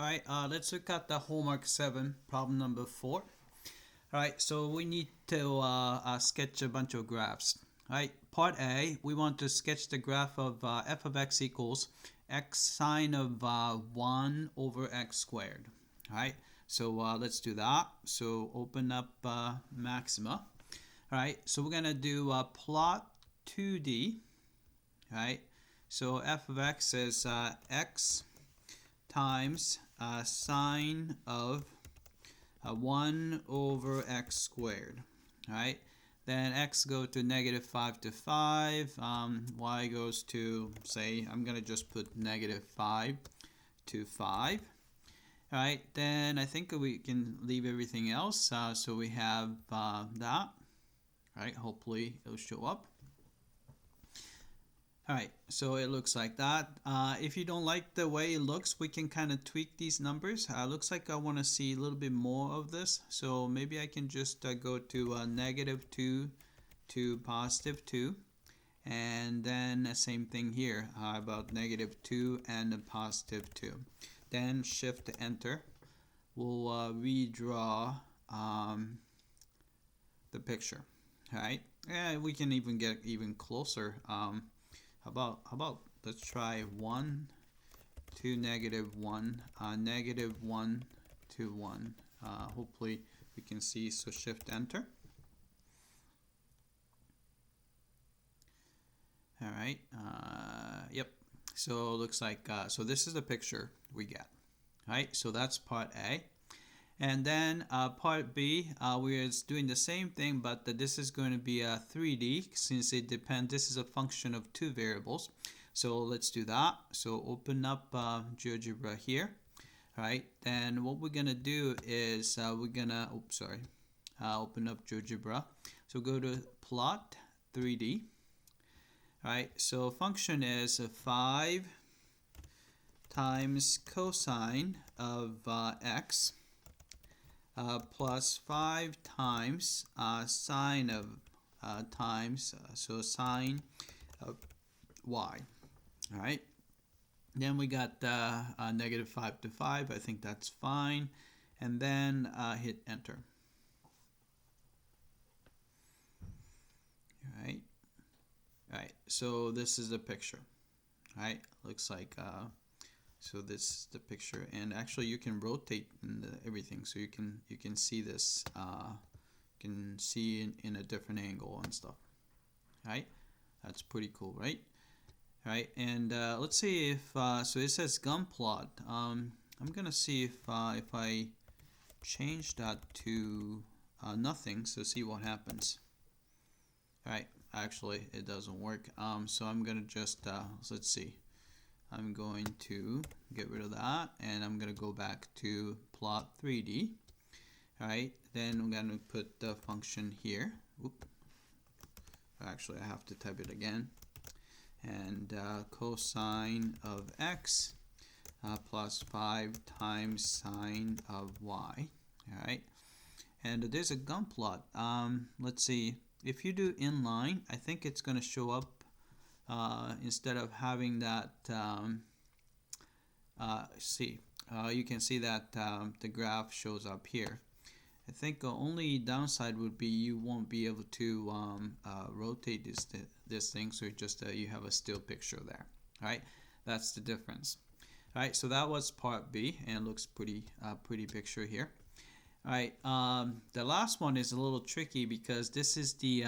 Alright, let's look at the homework 7, problem number 4. Alright, so we need to sketch a bunch of graphs. Alright, part A, we want to sketch the graph of f of x equals x sine of 1 over x squared. Alright, so let's do that. So open up Maxima. Alright, so we're going to do plot 2D. Alright, so f of x is x times sine of 1 over x squared. Alright, then x go to negative 5 to 5, y goes to, say, I'm going to just put negative 5 to 5. Alright, then I think we can leave everything else, so we have that. Alright, hopefully it'll show up. Alright, so it looks like that. If you don't like the way it looks, we can kind of tweak these numbers. Looks like I want to see a little bit more of this. So maybe I can just go to negative 2 to positive 2. And then the same thing here, about negative 2 and a positive 2. Then shift enter. We'll redraw the picture. Alright, and we can even get even closer. How about let's try 1 to negative 1, negative 1 to 1. Hopefully we can see, so shift enter. Alright, yep, so it looks like, so this is the picture we get. Alright, so that's part A. And then part B, we're doing the same thing, but this is going to be a 3D since it depends. This is a function of two variables. So let's do that. So open up GeoGebra here. All right. Then what we're going to do is we're going to, open up GeoGebra. So go to plot 3D. All right. So function is 5 times cosine of x. Plus 5 times sine of so sine of y. All right. Then we got negative 5 to 5. I think that's fine. And then hit enter. All right. All right. So this is the picture. All right. Looks like. So this is the picture, and actually you can rotate everything, so you can see this. You can see in a different angle and stuff. Right? That's pretty cool, right? Right. And let's see if so it says gun plot. I'm gonna see if I change that to nothing, so see what happens. All right. Actually, it doesn't work. So I'm gonna just let's see. I'm going to get rid of that, and I'm going to go back to plot 3D. Alright, then I'm going to put the function here. Oop. Actually, I have to type it again. And cosine of x plus 5 times sine of y. Alright, and there's a gun plot. Let's see, if you do inline, I think it's going to show up instead of having that, you can see that the graph shows up here. I think the only downside would be you won't be able to rotate this thing, so just you have a still picture there. All right, that's the difference. All right, so that was part B, and it looks pretty picture here. All right, the last one is a little tricky because this is the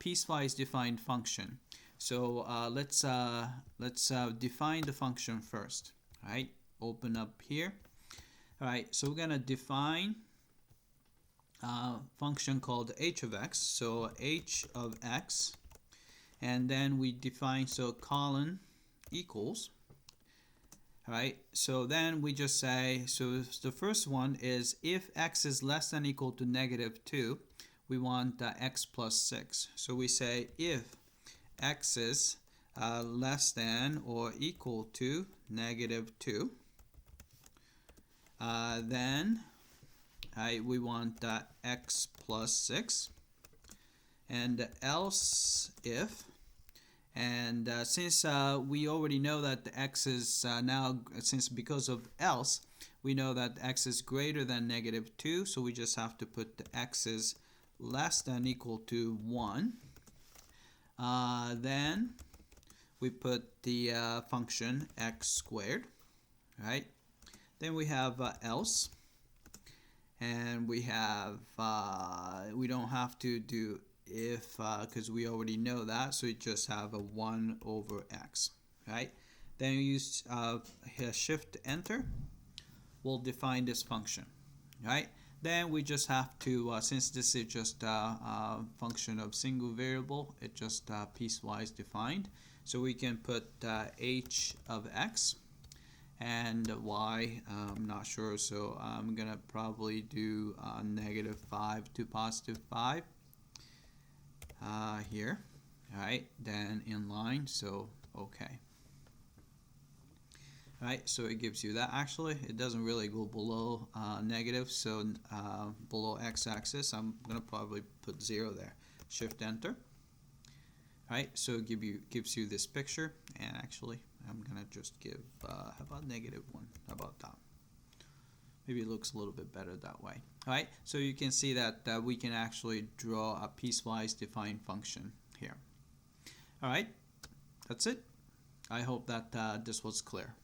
piecewise defined function. So let's define the function first. All right, open up here. All right, so we're gonna define a function called h of x. So h of x, and then we define, so colon equals. All right, so then we just say, so the first one is if x is less than or equal to negative 2, we want x plus 6. So we say if x is less than or equal to negative 2, then we want x plus 6, and else if And since we already know that the x is now, since because of else, we know that x is greater than -2, so we just have to put the x is less than equal to 1. Then we put the function x squared, right? Then we have else, and we have we don't have to do if because we already know that, so we just have a 1 over x, right? Then you use shift enter, we'll define this function, right? Then we just have to, since this is just a function of single variable, it just piecewise defined, so we can put h of x and y, I'm not sure, so I'm gonna probably do -5 to +5 here. Alright, then in line, so okay. Alright, so it gives you that. Actually, it doesn't really go below negative, so below x-axis, I'm gonna probably put 0 there. Shift enter. Alright, so it gives you this picture, and actually I'm gonna just give how about -1? How about that? Maybe it looks a little bit better that way. Alright, so you can see that we can actually draw a piecewise defined function here. Alright, that's it. I hope that this was clear.